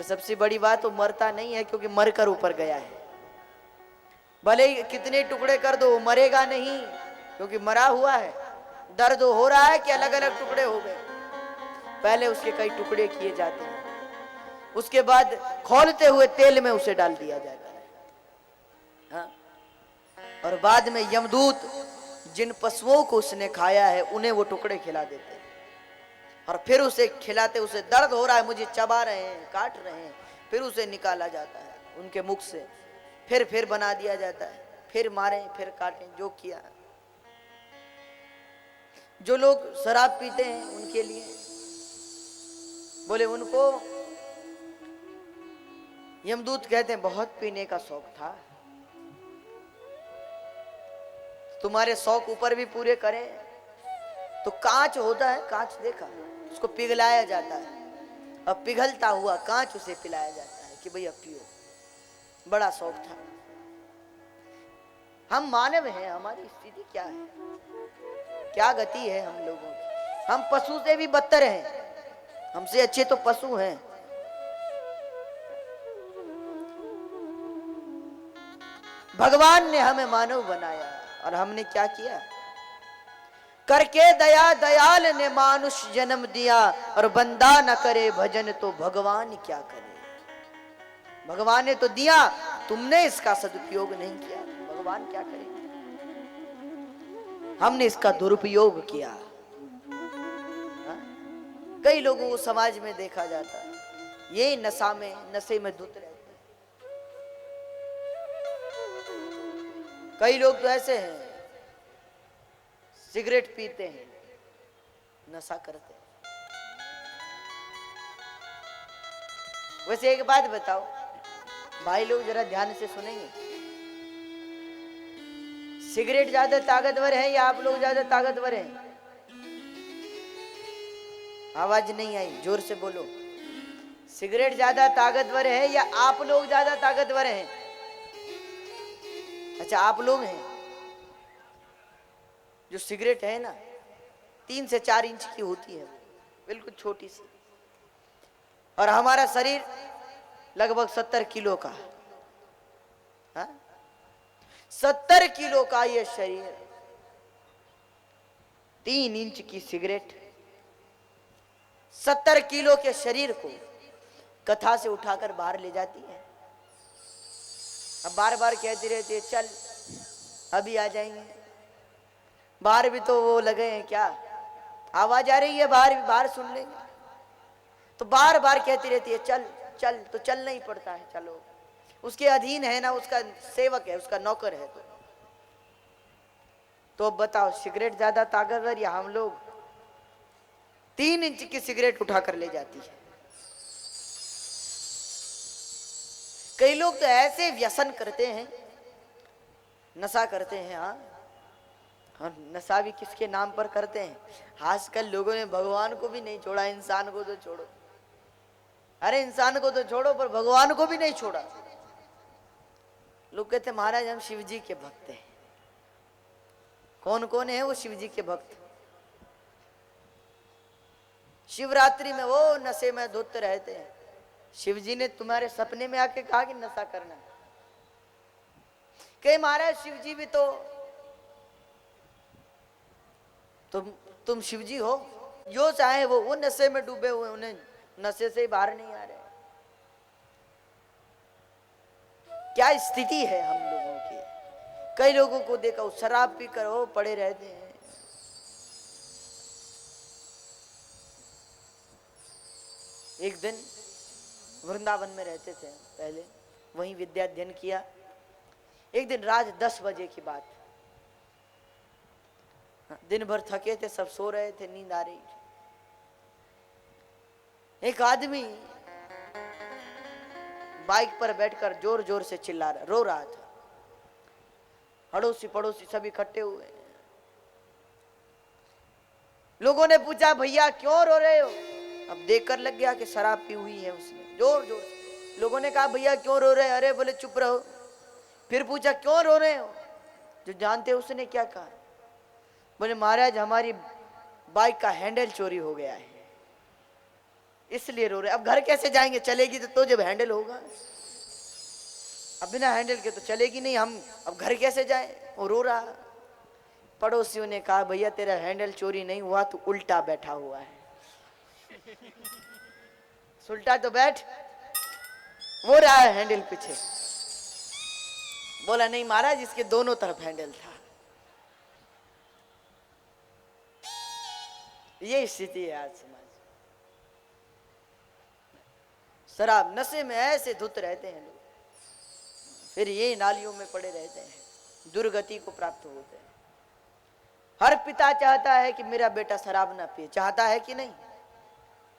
सबसे बड़ी बात वो मरता नहीं है, क्योंकि मरकर ऊपर गया है। भले ही कितने टुकड़े कर दो, वो मरेगा नहीं, क्योंकि मरा हुआ है। दर्द हो रहा है कि अलग अलग टुकड़े हो गए, पहले उसके कई टुकड़े किए जाते हैं, उसके बाद खौलते हुए तेल में उसे डाल दिया जाता है। हाँ? और बाद में यमदूत जिन पशुओं को उसने खाया है उन्हें वो टुकड़े खिला देते हैं, और फिर उसे खिलाते, उसे दर्द हो रहा है, मुझे चबा रहे हैं, काट रहे हैं, फिर उसे निकाला जाता है उनके मुख से, फिर बना दिया जाता है, फिर मारें, फिर काटें, जो किया। जो लोग शराब पीते हैं उनके लिए बोले, उनको यमदूत कहते हैं बहुत पीने का शौक था, तुम्हारे शौक ऊपर भी पूरे करें। तो कांच होता है, कांच देखा, उसको पिघलाया जाता है, अब पिघलता हुआ कांच उसे पिलाया जाता है कि भैया पियो, बड़ा शौक था। हम मानव हैं, हमारी स्थिति क्या है, क्या गति है हम लोगों की। हम पशु से भी बदतर हैं, हमसे अच्छे तो पशु हैं। भगवान ने हमें मानव बनाया, और हमने क्या किया, करके दया दयाल ने मानुष जन्म दिया, और बंदा न करे भजन तो भगवान क्या करे। भगवान ने तो दिया, तुमने इसका सदुपयोग नहीं किया, भगवान क्या करेंगे। हमने इसका दुरुपयोग किया। हा? कई लोगों को समाज में देखा जाता है, ये नशे में धुत रहते हैं। कई लोग तो ऐसे हैं, सिगरेट पीते हैं, नशा करते हैं। वैसे एक बात बताओ भाई लोग, जरा ध्यान से सुनेंगे, सिगरेट ज्यादा ताकतवर है या आप लोग ज्यादा ताकतवर हैं? आवाज नहीं आई, जोर से बोलो। सिगरेट ज्यादा ताकतवर है या आप लोग ज्यादा ताकतवर हैं? अच्छा, आप लोग हैं। जो सिगरेट है ना, 3 से 4 इंच की होती है, बिल्कुल छोटी सी, और हमारा शरीर लगभग 70 किलो का। हाँ? 70 किलो का ये शरीर, 3 इंच की सिगरेट 70 किलो के शरीर को कथा से उठाकर बाहर ले जाती है। अब बार बार कहती रहती है, चल अभी आ जाएंगे। बाहर भी तो वो लगे हैं, क्या आवाज आ रही है, बाहर सुन लेंगे। तो बार बार कहती रहती है, चल चल, तो चलना ही पड़ता है, चलो। उसके अधीन है ना, उसका सेवक है, उसका नौकर है। तो अब बताओ, सिगरेट ज्यादा ताकतवर या हम लोग? 3 इंच की सिगरेट उठाकर ले जाती है। कई लोग तो ऐसे व्यसन करते हैं, नशा करते हैं। हाँ, और नशा भी किसके नाम पर करते हैं? आजकल लोगों ने भगवान को भी नहीं छोड़ा, इंसान को तो छोड़ो। अरे इंसान को तो छोड़ो, पर भगवान को भी नहीं छोड़ा। लोग कहते महाराज हम शिव जी के भक्त हैं। कौन कौन है वो शिव जी के भक्त? शिवरात्रि में वो नशे में धुत रहते हैं। शिव जी ने तुम्हारे सपने में आके कहा कि नशा करना? कहे महाराज शिव जी भी तो तुम शिव जी हो, जो चाहे वो नशे में डूबे हुए, उन्हें नशे से बाहर नहीं आ रहे। क्या स्थिति है हम लोगों की। कई लोगों को देखा शराब पी कर वो पड़े रहते हैं। एक दिन वृंदावन में रहते थे पहले, वहीं विद्या अध्ययन किया। एक दिन रात 10 बजे की बात, दिन भर थके थे, सब सो रहे थे, नींद आ रही थी। एक आदमी बाइक पर बैठकर जोर जोर से चिल्ला रहा, रो रहा था। अड़ोसी पड़ोसी सब इकट्ठे हुए। लोगों ने पूछा भैया क्यों रो रहे हो? अब देखकर लग गया कि शराब पी हुई है उसने, जोर जोर से। लोगों ने कहा भैया क्यों रो रहे? अरे बोले चुप रहो। फिर पूछा क्यों रो रहे हो? जो जानते उसने क्या कहा? बोले महाराज हमारी बाइक का हैंडल चोरी हो गया है। इसलिए रो रहे। अब घर कैसे जाएंगे, चलेगी तो जब हैंडल होगा, अब बिना हैंडल के तो चलेगी नहीं। हम अब घर कैसे जाए, वो रो रहा। पड़ोसियों ने कहा भैया तेरा हैंडल चोरी नहीं हुआ, तू उल्टा बैठा हुआ है। उल्टा तो बैठ, वो रहा है हैंडल पीछे। बोला नहीं महाराज, इसके दोनों तरफ हैंडल था। ये स्थिति है आज समाज। शराब नशे में ऐसे धुत रहते हैं लोग, फिर ये नालियों में पड़े रहते हैं, दुर्गति को प्राप्त होते हैं। हर पिता चाहता है कि मेरा बेटा शराब ना पिए, चाहता है कि नहीं?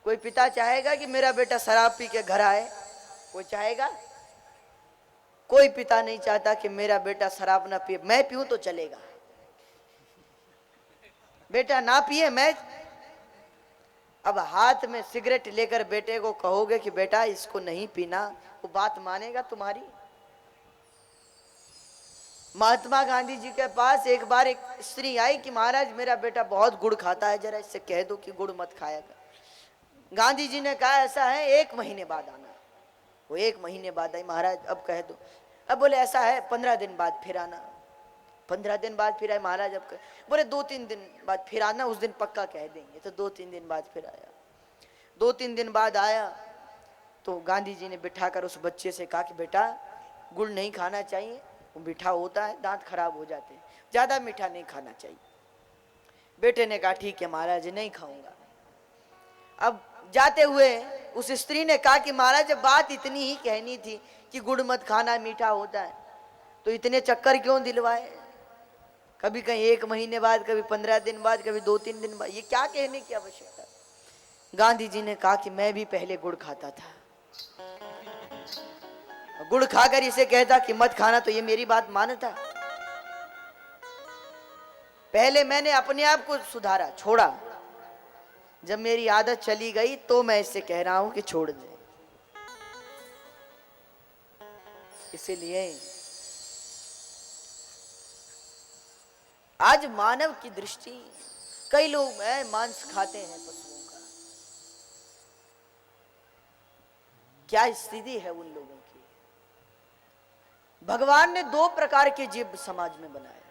कोई पिता चाहेगा कि मेरा बेटा शराब पी के घर आए? कोई चाहेगा? कोई पिता नहीं चाहता कि मेरा बेटा शराब ना पिए। मैं पीऊं तो चलेगा, बेटा ना पिए मैं। अब हाथ में सिगरेट लेकर बेटे को कहोगे कि बेटा इसको नहीं पीना, वो बात मानेगा तुम्हारी? महात्मा गांधी जी के पास एक बार एक स्त्री आई कि महाराज मेरा बेटा बहुत गुड़ खाता है, जरा इससे कह दो कि गुड़ मत खाया कर। गांधी जी ने कहा ऐसा है 1 महीने बाद आना। वो 1 महीने बाद आई, महाराज अब कह दो। अब बोले ऐसा है 15 दिन बाद फिर आना। 15 दिन बाद फिर आए, महाराज अब कह। बोले 2-3 दिन बाद फिर आना, उस दिन पक्का कह देंगे। तो 2-3 दिन बाद फिर आया। 2-3 दिन बाद आया तो गांधी जी ने बिठाकर उस बच्चे से कहा कि बेटा गुड़ नहीं खाना चाहिए, वो मीठा होता है, दांत खराब हो जाते हैं, ज्यादा मीठा नहीं खाना चाहिए। बेटे ने कहा ठीक है महाराज नहीं खाऊंगा। अब जाते हुए उस स्त्री ने कहा कि महाराज जब बात इतनी ही कहनी थी कि गुड़ मत खाना मीठा होता है, तो इतने चक्कर क्यों दिलवाए? कभी कहीं 1 महीने बाद, कभी 15 दिन बाद, कभी 2-3 दिन बाद, ये क्या कहने की आवश्यकता? गांधी जी ने कहा कि मैं भी पहले गुड़ खाता था, गुड़ खाकर इसे कहता कि मत खाना तो ये मेरी बात मानता। पहले मैंने अपने आप को सुधारा, छोड़ा। जब मेरी आदत चली गई तो मैं इससे कह रहा हूं कि छोड़ दे। इसीलिए आज मानव की दृष्टि, कई लोग मांस खाते हैं पशुओं का, क्या स्थिति है उन लोगों की? भगवान ने 2 प्रकार के जीव समाज में बनाए।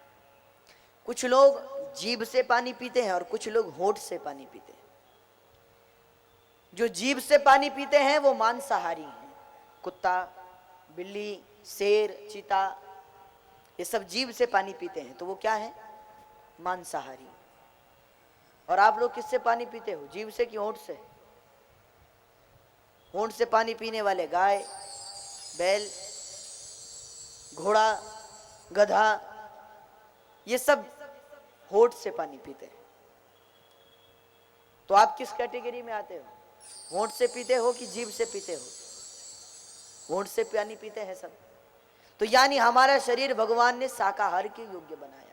कुछ लोग जीभ से पानी पीते हैं और कुछ लोग होठ से पानी पीते हैं। जो जीभ से पानी पीते हैं वो मांसाहारी हैं। कुत्ता, बिल्ली, शेर, चीता, ये सब जीभ से पानी पीते हैं, तो वो क्या है? मांसाहारी। और आप लोग किससे पानी पीते हो, जीभ से कि होंठ से? होंठ से पानी पीने वाले गाय, बैल, घोड़ा, गधा, ये सब होठ से पानी पीते हैं। तो आप किस कैटेगरी में आते हो? होंठ से पीते हो कि जीभ से पीते हो? होंठ से पानी पीते हैं सब। तो यानी हमारा शरीर भगवान ने शाकाहार के योग्य बनाया है।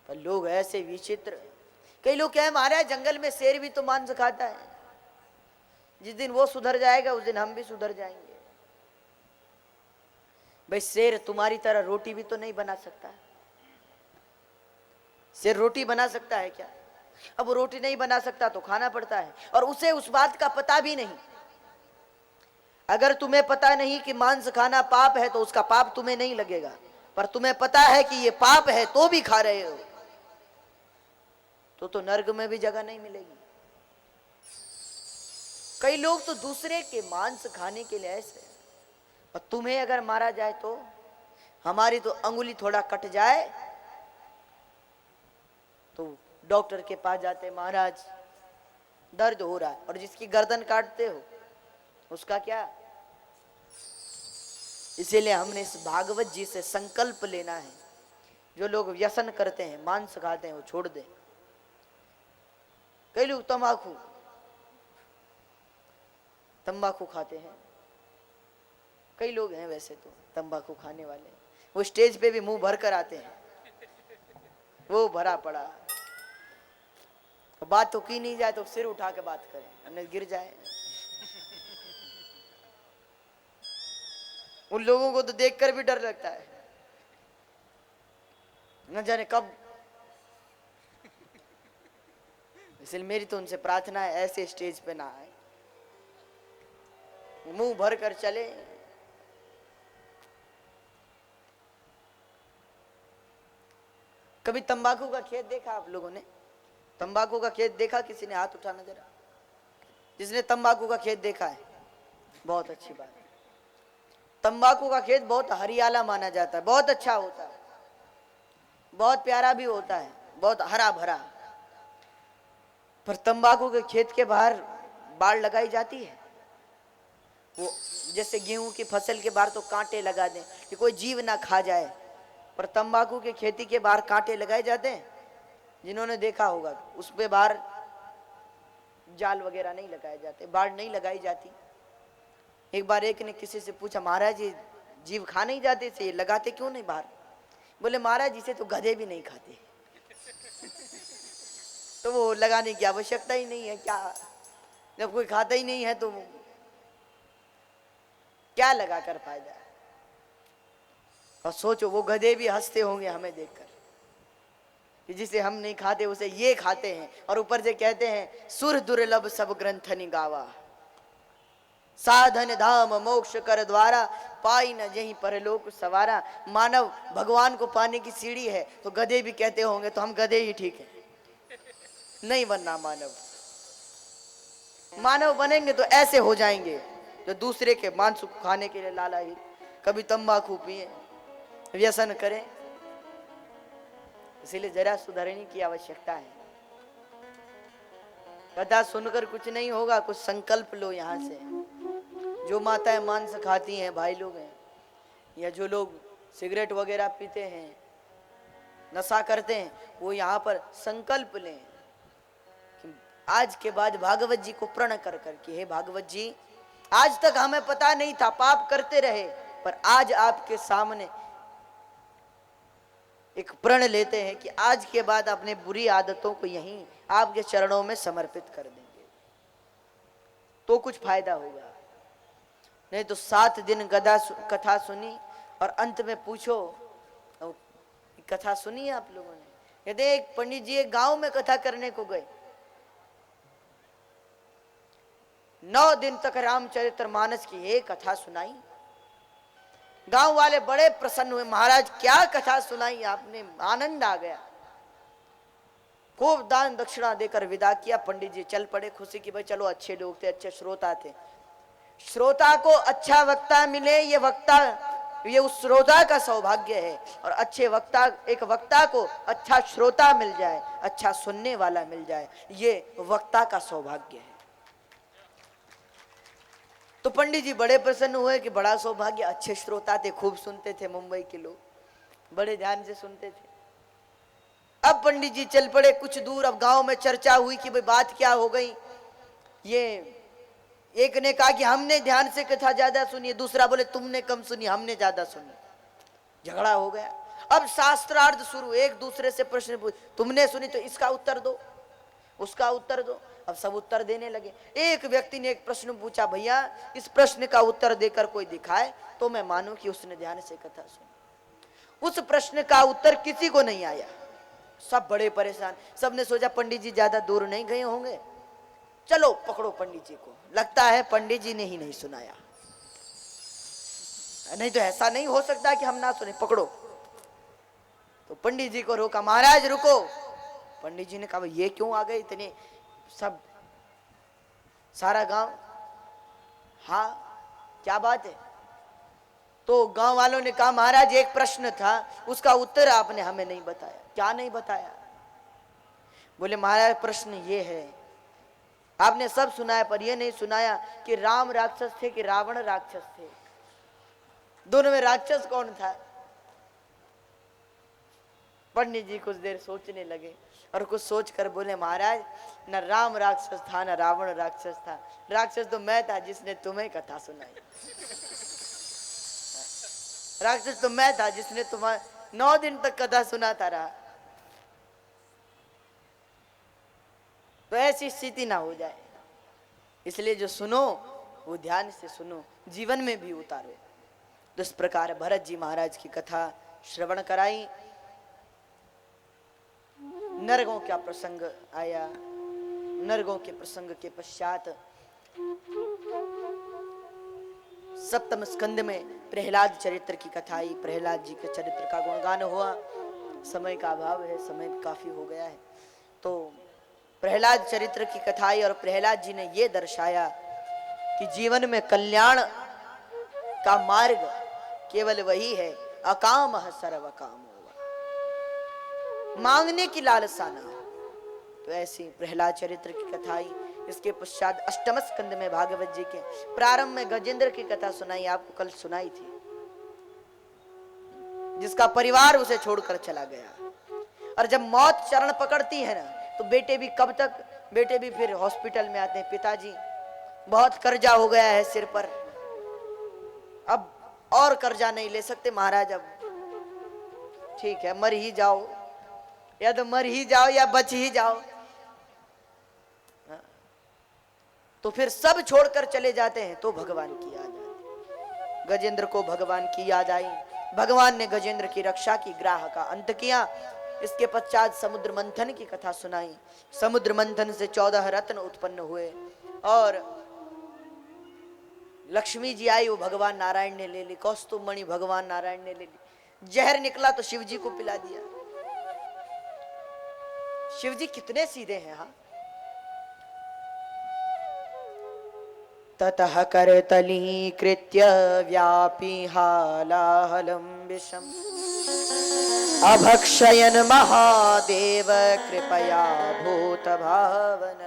पर लोग ऐसे विचित्र, कई लोग कहे महाराज जंगल में शेर भी तो मांस खाता है, जिस दिन वो सुधर जाएगा उस दिन हम भी सुधर जाएंगे। भाई शेर तुम्हारी तरह रोटी भी तो नहीं बना सकता। शेर रोटी बना सकता है क्या? अब वो रोटी नहीं बना सकता तो खाना पड़ता है, और उसे उस बात का पता भी नहीं। अगर तुम्हें पता नहीं कि मांस खाना पाप है तो उसका पाप तुम्हें नहीं लगेगा, पर तुम्हें पता है कि ये पाप है तो भी खा रहे हो, तो नर्क में भी जगह नहीं मिलेगी। कई लोग तो दूसरे के मांस खाने के लिए ऐसे, और तुम्हें अगर मारा जाए तो, हमारी तो अंगुली थोड़ा कट जाए तो डॉक्टर के पास जाते, महाराज दर्द हो रहा है, और जिसकी गर्दन काटते हो उसका क्या? इसीलिए हमने इस भागवत जी से संकल्प लेना है, जो लोग व्यसन करते हैं, मांस खाते हैं, वो छोड़ दें। कई लोग तंबाकू खाते हैं, कई लोग हैं वैसे तो तंबाकू खाने वाले, वो स्टेज पे भी मुंह भर कर आते हैं, वो भरा पड़ा, तो बात तो की नहीं जाए तो सिर उठा के बात करें, हमने गिर जाए। उन लोगों को तो देखकर भी डर लगता है, न जाने कब इसलिए मेरी तो उनसे प्रार्थना है ऐसे स्टेज पे ना आए, मुंह भर कर चले। कभी तंबाकू का खेत देखा आप लोगों ने? तंबाकू का खेत देखा? किसी ने हाथ उठाना जरा, जिसने तंबाकू का खेत देखा है। बहुत अच्छी बात है। तंबाकू का खेत बहुत हरियाला माना जाता है, बहुत अच्छा होता है, बहुत प्यारा भी होता है, बहुत हरा भरा। पर तंबाकू के खेत के बाहर बाड़ लगाई जाती है। वो जैसे गेहूं की फसल के बाहर तो कांटे लगा दें कि कोई जीव ना खा जाए, पर तंबाकू के खेती के बाहर कांटे लगाए जाते हैं। जिन्होंने देखा होगा उस पे बाहर जाल वगैरह नहीं लगाए जाते, बाड़ नहीं लगाई जाती। एक बार एक ने किसी से पूछा, महाराज ये जीव खा नहीं जाते इसे, लगाते क्यों नहीं बाहर? बोले महाराज इसे तो गधे भी नहीं खाते। तो वो लगाने की आवश्यकता ही नहीं है। क्या, जब कोई खाता ही नहीं है तो क्या लगा कर फायदा? और सोचो वो गधे भी हंसते होंगे हमें देखकर कि जिसे हम नहीं खाते उसे ये खाते हैं, और ऊपर से कहते हैं सुर दुर्लभ सब ग्रंथनि गावा, साधन धाम मोक्ष कर द्वारा, पाई न जहीं परलोक सवारा। मानव भगवान को पाने की सीढ़ी है, तो गधे भी कहते होंगे तो हम गधे ही ठीक है, नहीं बनना मानव। मानव बनेंगे तो ऐसे हो जाएंगे जो दूसरे के मांस को खाने के लिए लालायित, कभी तंबाकू पिए, व्यसन करें। इसीलिए जरा सुधरने की आवश्यकता है। कथा सुनकर कुछ नहीं होगा, कुछ संकल्प लो यहाँ से। जो माताएं मांस खाती हैं, भाई लोग हैं, या जो लोग सिगरेट वगैरह पीते हैं, नशा करते हैं, वो यहाँ पर संकल्प लें कि आज के बाद भागवत जी को प्रण कर करके, हे भागवत जी आज तक हमें पता नहीं था, पाप करते रहे, पर आज आपके सामने एक प्रण लेते हैं कि आज के बाद अपने बुरी आदतों को यहीं आपके चरणों में समर्पित कर देंगे, तो कुछ फायदा होगा। नहीं तो 7 दिन कथा सुनी और अंत में पूछो, कथा सुनी है आप लोगों ने? कहते एक पंडित जी एक गांव में कथा करने को गए, 9 दिन तक रामचरितमानस की एक कथा सुनाई। गांव वाले बड़े प्रसन्न हुए, महाराज क्या कथा सुनाई आपने, आनंद आ गया। खूब दान दक्षिणा देकर विदा किया। पंडित जी चल पड़े खुशी की, भाई चलो अच्छे लोग थे, अच्छे श्रोता थे। श्रोता को अच्छा वक्ता मिले, ये वक्ता, ये उस श्रोता का सौभाग्य है। और अच्छे वक्ता, एक वक्ता को अच्छा श्रोता मिल जाए, अच्छा सुनने वाला मिल जाए, ये वक्ता का सौभाग्य है। तो पंडित जी बड़े प्रसन्न हुए कि बड़ा सौभाग्य, अच्छे श्रोता थे, खूब सुनते थे, मुंबई के लोग बड़े ध्यान से सुनते थे। अब पंडित जी चल पड़े कुछ दूर। अब गांव में चर्चा हुई कि भाई बात क्या हो गई। ये एक ने कहा कि हमने ध्यान से कथा ज्यादा सुनी, दूसरा बोले तुमने कम सुनी, हमने ज्यादा सुनी। झगड़ा हो गया। अब शास्त्रार्थ शुरू, एक दूसरे से प्रश्न पूछ, तुमने सुनी तो इसका उत्तर दो, उसका उत्तर दो। अब सब उत्तर देने लगे। एक व्यक्ति ने एक प्रश्न पूछा, भैया इस प्रश्न का उत्तर देकर कोई दिखाए तो मैं मानूं कि उसने ध्यान से कथा सुनी। उस प्रश्न का उत्तर किसी को नहीं आया। सब बड़े परेशान। सबने सोचा पंडित जी ज्यादा दूर नहीं गए होंगे, चलो पकड़ो पंडित जी को, लगता है पंडित जी ने ही नहीं सुनाया, नहीं तो ऐसा नहीं हो सकता कि हम ना सुने, पकड़ो। तो पंडित जी को रोका, महाराज रुको। पंडित जी ने कहा ये क्यों आ गए इतने सब, सारा गांव, हाँ क्या बात है? तो गांव वालों ने कहा महाराज एक प्रश्न था, उसका उत्तर आपने हमें नहीं बताया। क्या नहीं बताया? बोले महाराज प्रश्न ये है, आपने सब सुनाया पर यह नहीं सुनाया कि राम राक्षस थे कि रावण राक्षस थे, दोनों में राक्षस कौन था? पंडित जी कुछ देर सोचने लगे और कुछ सोचकर बोले महाराज न राम राक्षस था न रावण राक्षस था, राक्षस तो मैं था जिसने तुम्हें कथा सुनाई, राक्षस तो मैं था जिसने तुम्हें 9 दिन तक कथा सुनाता रहा। तो ऐसी स्थिति ना हो जाए, इसलिए जो सुनो वो ध्यान से सुनो, जीवन में भी उतारो। तो इस प्रकार भरत जी महाराज की कथा श्रवण कराई। नरकों का प्रसंग आया, नरगों के प्रसंग के पश्चात सप्तम स्कंद में प्रहलाद चरित्र की कथा आई। प्रहलाद जी के चरित्र का गुणगान हुआ। समय का अभाव है, समय काफी हो गया है, तो प्रहलाद चरित्र की कथा आई और प्रहलाद जी ने यह दर्शाया कि जीवन में कल्याण का मार्ग केवल वही है, अकाम सर्व काम होगा, मांगने की लालसा ना हो। तो ऐसी प्रहलाद चरित्र की कथा आई। इसके पश्चात अष्टम स्कंद में भागवत जी के प्रारंभ में गजेंद्र की कथा सुनाई, आपको कल सुनाई थी, जिसका परिवार उसे छोड़कर चला गया। और जब मौत चरण पकड़ती है ना, तो बेटे भी कब तक, बेटे भी फिर हॉस्पिटल में आते हैं, पिताजी बहुत कर्जा हो गया है सिर पर, अब और कर्जा नहीं ले सकते महाराज, अब ठीक है मर ही जाओ, या तो मर ही जाओ या बच ही जाओ। तो फिर सब छोड़कर चले जाते हैं, तो भगवान की याद आती। गजेंद्र को भगवान की याद आई, भगवान ने गजेंद्र की रक्षा की, ग्राह का अंत किया। इसके पश्चात समुद्र मंथन की कथा सुनाई। समुद्र मंथन से 14 रत्न उत्पन्न हुए और लक्ष्मी जी आई, वो भगवान नारायण ने ले ली। कौस्तुभ मणि भगवान नारायण ने ले ली। जहर निकला तो शिव जी को पिला दिया। शिव जी कितने सीधे हैं। हाँ, ततः करतलीकृत्य व्यापी हालाहलं विषम् अभक्षयन् महादेव कृपया भूत भावन,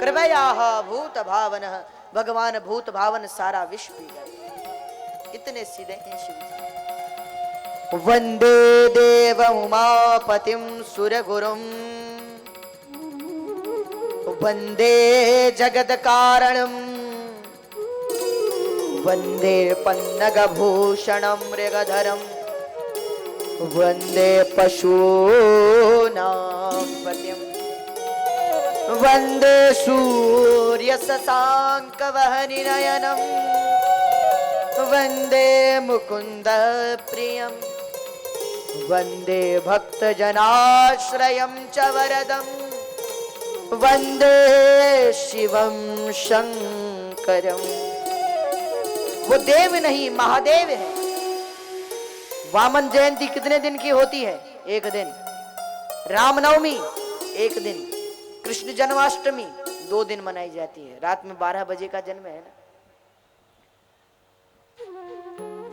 कृपया भूत भावन। भगवान भूत भावन सारा विष पी गए। इतने सीधे हैं शिव जी। वंदे देव उमापतिं सुरगुरुं वंदे जगत कारणं वंदे पन्नगभूषणं मृगधरं वंदे पशूनां पतिं वंदे सूर्य शशांक वहनिनयनं वंदे मुकुंद प्रियं वंदे भक्तजनाश्रयं च वरदं वंदे शिवं शंकरं। वो देव नहीं महादेव है। वामन जयंती कितने दिन की होती है? एक दिन। रामनवमी एक दिन। कृष्ण जन्माष्टमी 2 दिन मनाई जाती है। रात में 12 बजे का जन्म है ना।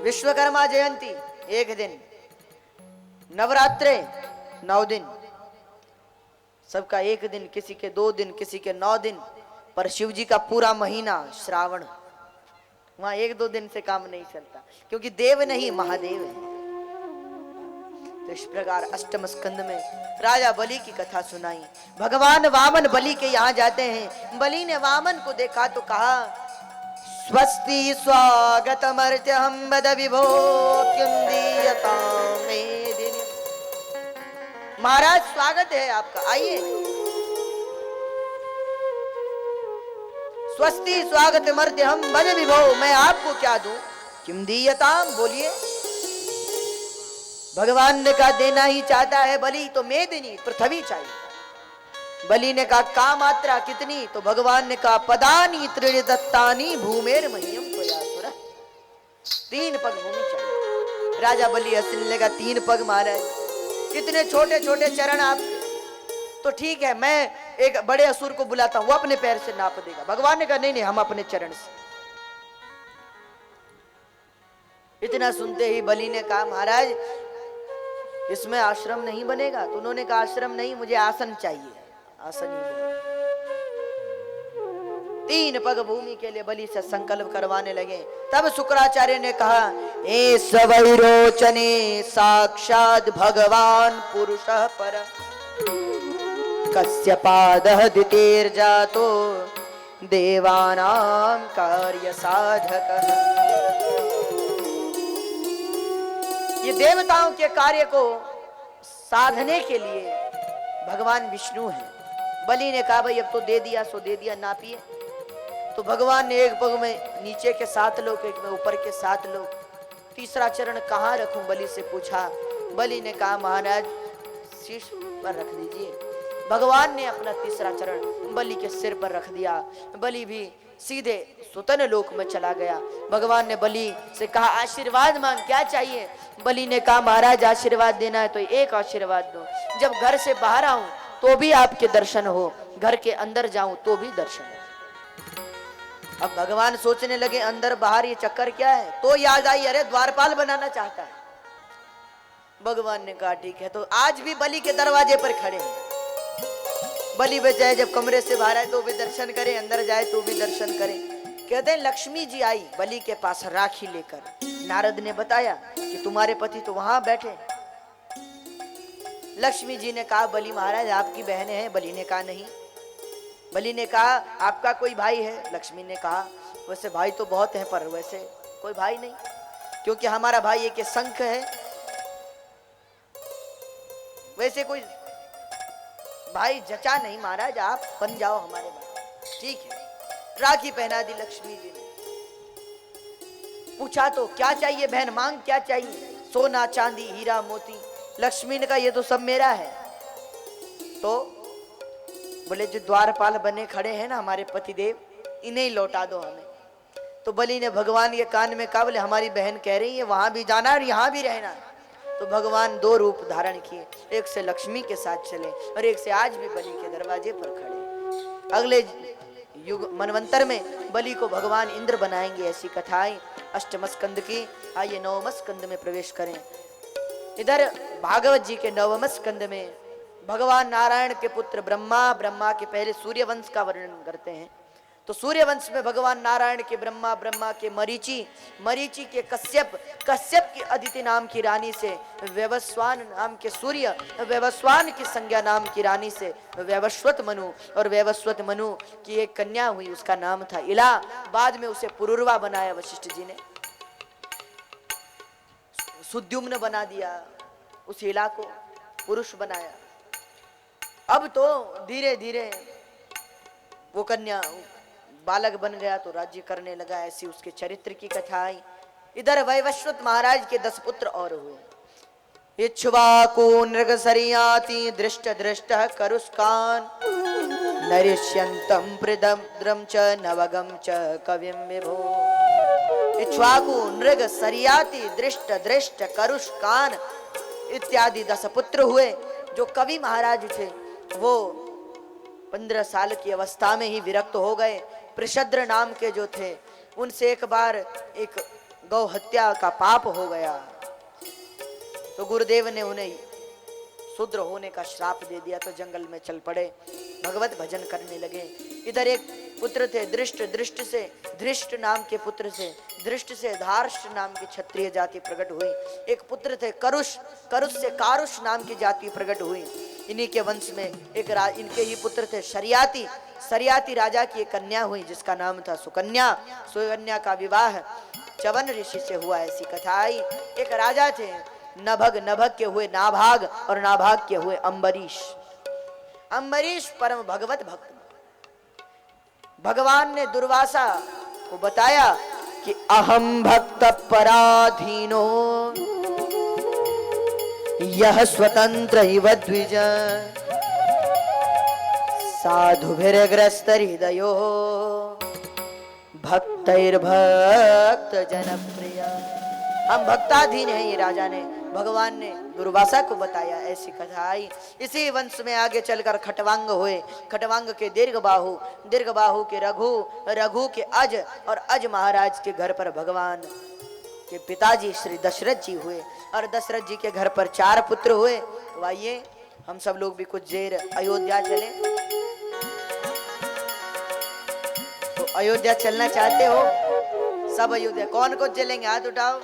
विश्वकर्मा जयंती 1 दिन। नवरात्रे 9 दिन। सबका 1 दिन, किसी के 2 दिन, किसी के 9 दिन। पर शिव जी का पूरा महीना श्रावण, वहां 1-2 दिन से काम नहीं चलता, क्योंकि देव नहीं महादेव है। तो इस प्रकार अष्टम स्कंद में राजा बलि की कथा सुनाई। भगवान वामन बलि के यहाँ जाते हैं। बलि ने वामन को देखा तो कहा, स्वस्ति स्वागतमर्त्यहं वद विभो किं दीयतां मेदिनी। महाराज स्वागत है आपका, आइए। स्वस्ति स्वागतमर्त्यहं वद विभो, मैं आपको क्या दूं? किम दीयताम, बोलिए। भगवान ने कहा देना ही चाहता है बलि तो मेदिनी, पृथ्वी चाहिए। बलि ने कहा का मात्रा कितनी? तो भगवान ने कहा पदानी त्रीणि दत्तानि भूमेर मह्यम त्वयासुरः, 3 पग भूमि चाहिए। राजा बलि हंसने लगा, 3 पग महाराज, कितने छोटे छोटे चरण आप। तो ठीक है, मैं एक बड़े असुर को बुलाता हूं, वो अपने पैर से नाप देगा। भगवान ने कहा नहीं नहीं, हम अपने चरण से। इतना सुनते ही बलि ने कहा महाराज इसमें आश्रम नहीं बनेगा। तो उन्होंने कहा आश्रम नहीं, मुझे आसन चाहिए। आसन ही 3 पग भूमि के लिए बलि से संकल्प करवाने लगे। तब शुक्राचार्य ने कहा ए सवैरोचने साक्षात भगवान पुरुषः पर कस्य पादः दितेर्जातो देवानां कार्य साधकः। ये देवताओं के कार्य को साधने के लिए भगवान विष्णु है। बलि ने कहा भाई अब तो दे दिया सो दे दिया, नापिए। तो भगवान ने 1 पग में नीचे के 7 लोग, 1 में ऊपर के 7 लोग। तीसरा चरण कहाँ रखूं? बलि से पूछा। बलि ने कहा महाराज शीश पर रख दीजिए। भगवान ने अपना तीसरा चरण बलि के सिर पर रख दिया। बलि भी सीधे सुतन लोक में चला गया। भगवान ने बलि से कहा आशीर्वाद मांग, क्या चाहिए? बलि ने कहा महाराज आशीर्वाद देना है तो एक आशीर्वाद दो, जब घर से बाहर आऊं तो भी आपके दर्शन हो, घर के अंदर जाऊं तो भी दर्शन हो। अब भगवान सोचने लगे अंदर बाहर ये चक्कर क्या है, तो याद आई अरे द्वारपाल बनाना चाहता है। भगवान ने कहा ठीक है, तो आज भी बलि के दरवाजे पर खड़े हैं। बलि बचाए जब कमरे से बाहर आए तो भी दर्शन करें, अंदर जाए तो भी दर्शन करें। कहते हैं लक्ष्मी जी आई बलि के पास राखी लेकर। नारद ने बताया कि तुम्हारे पति तो वहां बैठे। लक्ष्मी जी ने कहा बलि महाराज आपकी बहनें हैं? बलि ने कहा नहीं। बलि ने कहा आपका कोई भाई है? लक्ष्मी ने कहा वैसे भाई तो बहुत हैं पर वैसे कोई भाई नहीं, क्योंकि हमारा भाई एक शंख है, वैसे कोई भाई जचा नहीं महाराज, आप बन जाओ हमारे भाई। ठीक है, राखी पहना दी लक्ष्मी जी ने। पूछा तो क्या चाहिए बहन, मांग क्या चाहिए? सोना चांदी हीरा मोती। लक्ष्मी ने कहा ये तो सब मेरा है। तो बोले जो द्वारपाल बने खड़े हैं ना हमारे पतिदेव, इन्हें लौटा दो हमें। तो बलि ने भगवान के कान में कहा बोले हमारी बहन कह रही है वहां भी जाना और यहाँ भी रहना। तो भगवान दो रूप धारण किए, एक से लक्ष्मी के साथ चले और एक से आज भी बलि के दरवाजे पर खड़े। अगले युग मनवंतर में बलि को भगवान इंद्र बनाएंगे, ऐसी कथाएं अष्टम स्कंद की। आइए नवम स्कंद में प्रवेश करें। इधर भागवत जी के नवम स्कंद में भगवान नारायण के पुत्र ब्रह्मा, ब्रह्मा के पहले सूर्यवंश का वर्णन करते हैं। तो सूर्यवंश में भगवान नारायण के ब्रह्मा, ब्रह्मा के मरीचि, मरीचि के कश्यप, कश्यप की अदिति नाम की रानी से वैवस्वान नाम के सूर्य, वैवस्वान की संज्ञा नाम की रानी से वैवस्वत मनु, और वैवस्वत मनु की एक कन्या हुई, उसका नाम था इला। बाद में उसे पुरुरवा बनाया वशिष्ठ जी ने, सुद्युम्न बना दिया, उस इला को पुरुष बनाया। अब तो धीरे धीरे वो कन्या बालक बन गया तो राज्य करने लगा, ऐसी उसके चरित्र की कथा आई। इधर वैवस्वत महाराज के 10 पुत्र और हुए। इक्ष्वाकु नृगसरियाति दृष्ट दृष्ट करुष्कान नरिष्यन्तं प्रद्रम च नवगम च कविम विभो। इक्ष्वाकु नृगसरियाति दृष्ट दृष्ट करुष्कान इत्यादि 10 पुत्र हुए। जो कवि महाराज थे वो 15 साल की अवस्था में ही विरक्त हो गए। प्रशद्र नाम के जो थे उनसे एक बार एक गौ हत्या का पाप हो गया, तो गुरुदेव ने उन्हें शूद्र होने का श्राप दे दिया, तो जंगल में चल पड़े, भगवत भजन करने लगे। इधर एक पुत्र थे दृष्ट, दृष्ट से धृष्ट नाम के पुत्र से, दृष्ट से धार्ष्ट नाम की क्षत्रिय जाति प्रकट हुई। एक पुत्र थे करुष, करुष से कारुष नाम की जाति प्रकट हुई। इन्हीं के वंश में एक इनके ही पुत्र थे शरियाती, शरियाती राजा की एक कन्या हुई जिसका नाम था सुकन्या। सुकन्या का विवाह चवन ऋषि से हुआ, ऐसी कथा आई। एक राजा थे नभग, नभग के हुए नाभाग और नाभाग के हुए अम्बरीश। अम्बरीश परम भगवत भक्त। भगवान ने दुर्वासा को बताया कि अहम भक्त पराधीनो यह स्वतंत्र इव द्विज साधुभिर्ग्रस्त हृदयो भक्तैर्भक्त जनप्रिय। हम भक्ताधीन हैं, ये राजा ने, भगवान ने दुर्वासा को बताया, ऐसी कथा आई। इसी वंश में आगे चलकर खटवांग हुए, खटवांग के दीर्घबाहु, दीर्घबाहु के रघु, रघु के अज, और अज महाराज के घर पर भगवान के पिताजी श्री दशरथ जी हुए, और दशरथ जी के घर पर 4 पुत्र हुए। तो आइए हम सब लोग भी कुछ देर अयोध्या चलें। तो अयोध्या चलना चाहते हो? सब अयोध्या, कौन कौन चलेंगे हाथ उठाओ।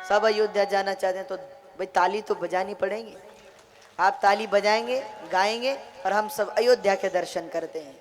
सब अयोध्या जाना चाहते हैं तो भाई ताली तो बजानी पड़ेगी। आप ताली बजाएंगे, गाएंगे और हम सब अयोध्या के दर्शन करते हैं।